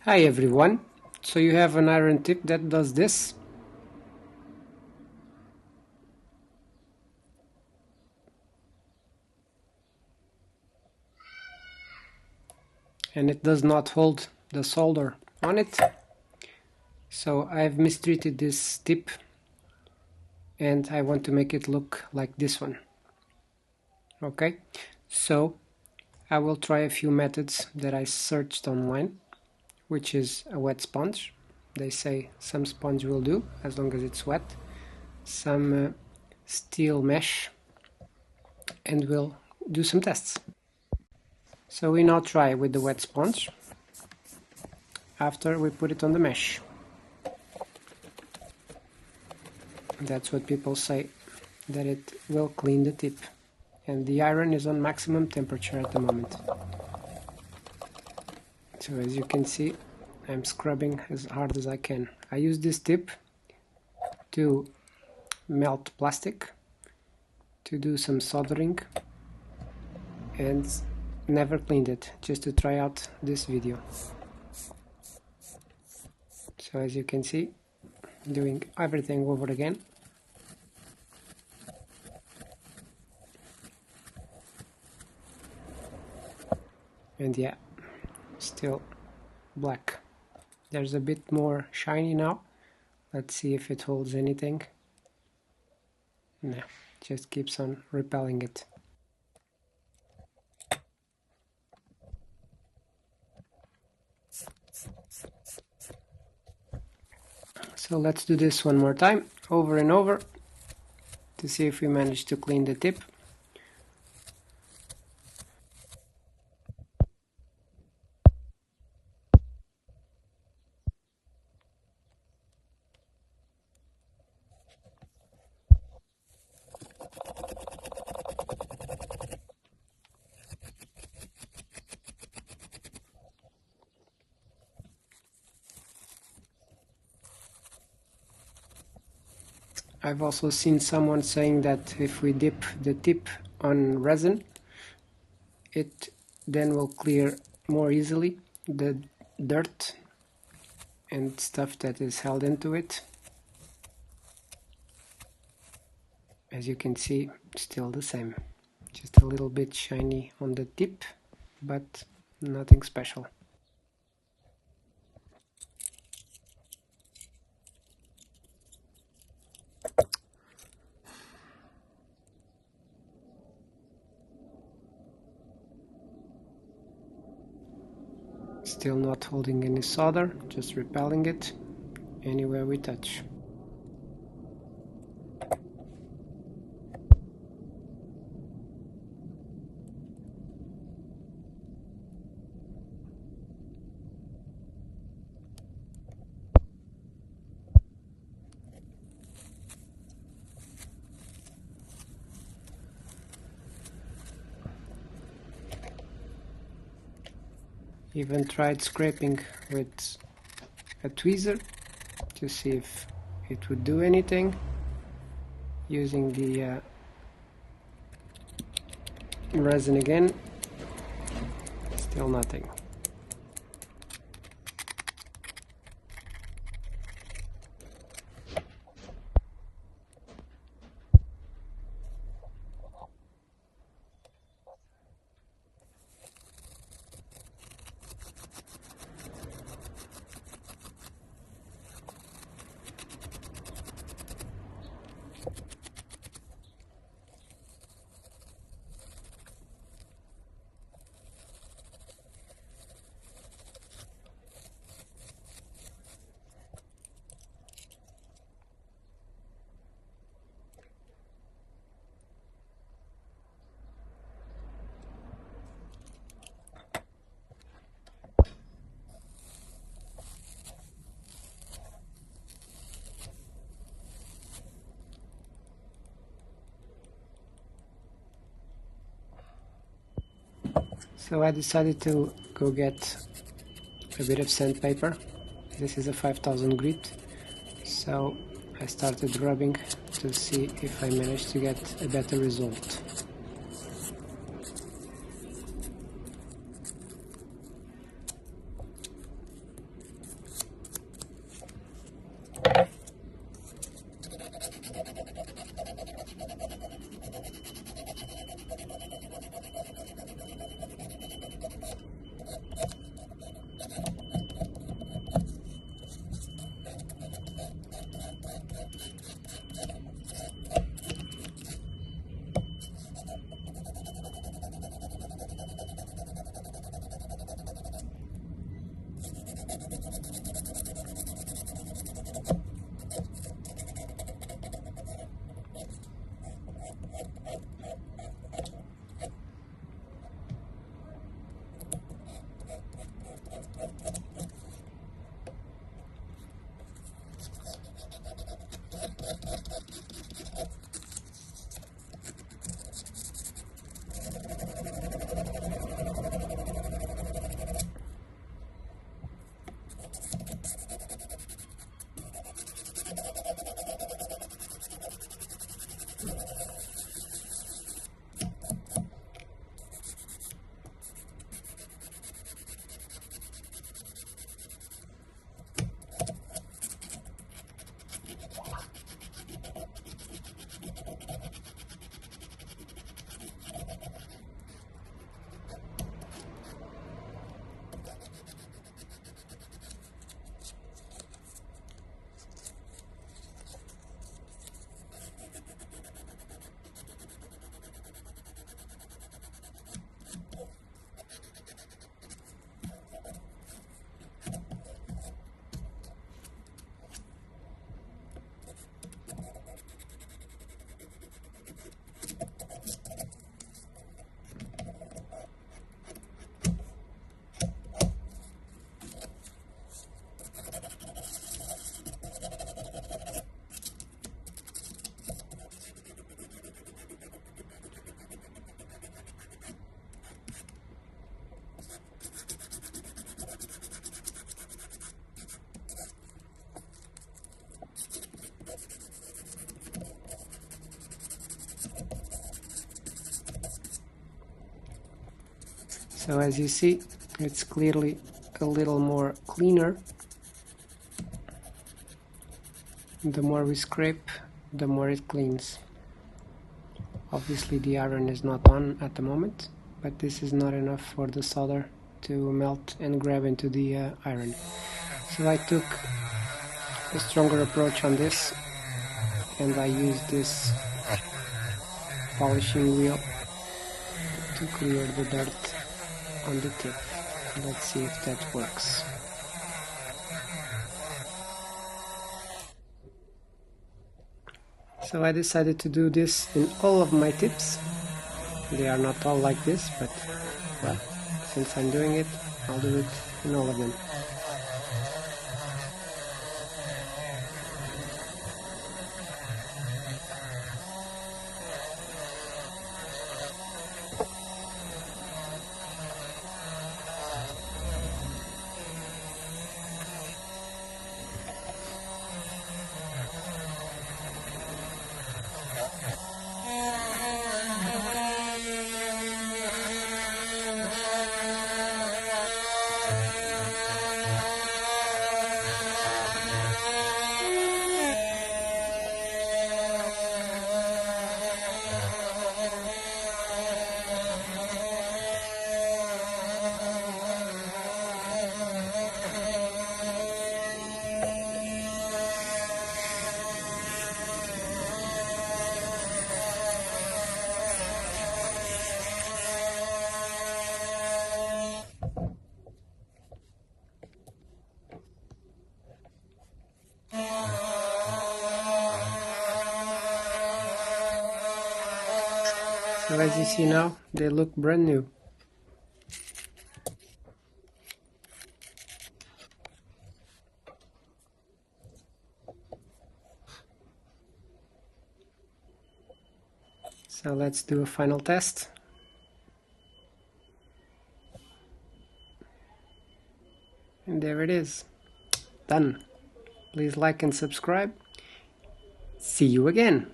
Hi everyone, so you have an iron tip that does this. And it does not hold the solder on it. So I've mistreated this tip and I want to make it look like this one. Okay, so I will try a few methods that I searched online, which is a wet sponge. They say some sponge will do as long as it's wet. Some steel mesh, and we'll do some tests. So we now try with the wet sponge after we put it on the mesh. That's what people say, that it will clean the tip. And the iron is on maximum temperature at the moment. So as you can see, I'm scrubbing as hard as I can. I use this tip to melt plastic, to do some soldering, and never cleaned it, just to try out this video. So as you can see, doing everything over again. And yeah, still black. There's a bit more shiny now. Let's see if it holds anything. No, just keeps on repelling it. So let's do this one more time, over and over, to see if we manage to clean the tip. I've also seen someone saying that if we dip the tip on resin, it then will clear more easily the dirt and stuff that is held into it. As you can see, still the same. Just a little bit shiny on the tip, but nothing special. Still not holding any solder, just repelling it anywhere we touch. Even tried scraping with a tweezer to see if it would do anything, using the resin again, still nothing. So I decided to go get a bit of sandpaper. This is a 5000 grit. So I started rubbing to see if I managed to get a better result. So as you see, it's clearly a little more cleaner. The more we scrape, the more it cleans. Obviously the iron is not on at the moment, but this is not enough for the solder to melt and grab into the iron. So I took a stronger approach on this, and I used this polishing wheel to clear the dirt on the tip. Let's see if that works. So I decided to do this in all of my tips. They are not all like this, but well, since I'm doing it, I'll do it in all of them. So as you see now, they look brand new. So let's do a final test. And there it is. Done. Please like and subscribe. See you again.